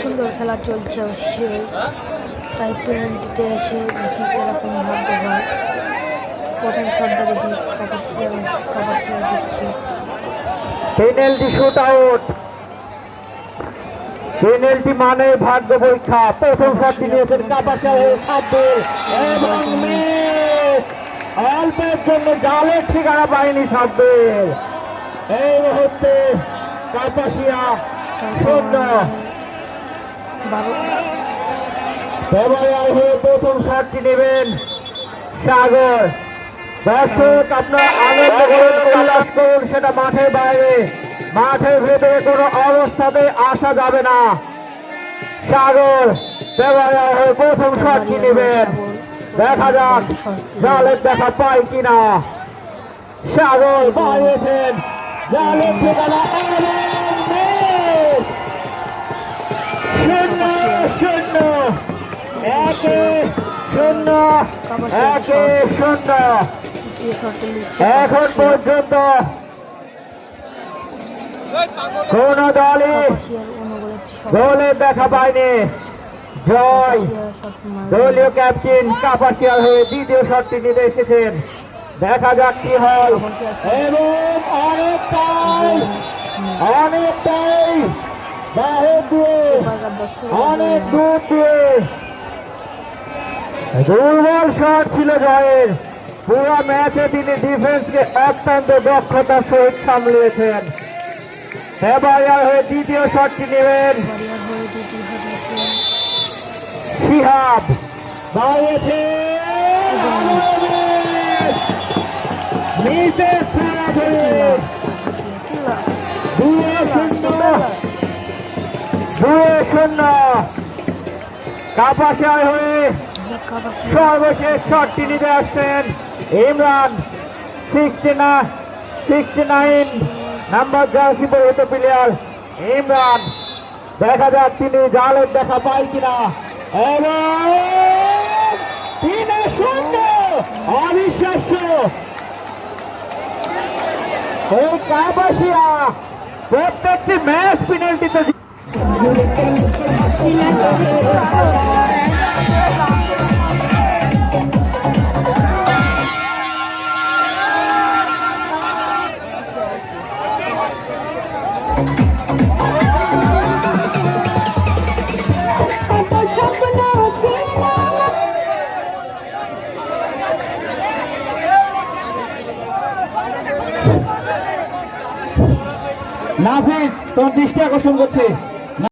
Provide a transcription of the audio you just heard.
সুন্দর খেলা চলছে অবশ্যই, তাই পেনাল্টিতে এসে দেখি কিরকম ভাগ্য হয়। প্রথম শটটা দেখি কাপাসিয়া দিচ্ছে পেনাল্টি শুট আউট। পেনাল্টি মানে ভাগ্য পরীক্ষা। প্রথম শটটি নিয়েছেন কাপাসিয়া সাব্বির এবং মিস। অল্পের জন্য জালের ঠিকানা পায়নি সাব্বির। এই মুহূর্তে কাপাসিয়া শূন্য। ব্যবহার হয়ে প্রথম শটটি নেবেন সাগর। দর্শক আপনারা আনন্দ করুন, উল্লাস করুন, সেটা মাঠের বাইরে। মাঠের ভেতরে কোনো অবস্থাতে আসা যাবে না। সাগর ব্যবহার হয়ে প্রথম শটটি নেবেন। দেখা যাক জালের দেখা পাই কিনা। সাগর বাড়িয়েছেন, জালের ঠিকানা শূন্য শূন্য, একে শূন্য, একে শূন্য। এখন পর্যন্ত কোন দলই গোলের দেখা পায়নি। জয় দলীয় ক্যাপ্টেন কাপাসিয়ার হয়ে দ্বিতীয় শটটি নিতে এসেছেন। দেখা যাক কি হয়। এবং অনেকটাই বাহির দিয়ে, অনেক দূর দিয়ে দুর্বল শট ছিল জয়ের। পুরো ম্যাচে তিনি ডিফেন্সকে অত্যন্ত দক্ষতার সহিত সামলিয়েছেন। হেবায়ার হয়ে দ্বিতীয় শটটি নেবেন শিহাব। বাড়িয়েছে কাপাসিয়া হয়ে সর্বশেষ শটটি নিতে আসছেন ইমরান। 69 নাম্বার জার্সি পরিহিত প্লেয়ার ইমরান। দেখা যাক তিনি জালের দেখা পায় কিনা। এবং 3-0, অবিশ্বাস্য। এই কাপাসিয়া প্রত্যেকটি ম্যাচ পেনাল্টিতে নাফিস তোর দৃষ্টি আকর্ষণ করছে।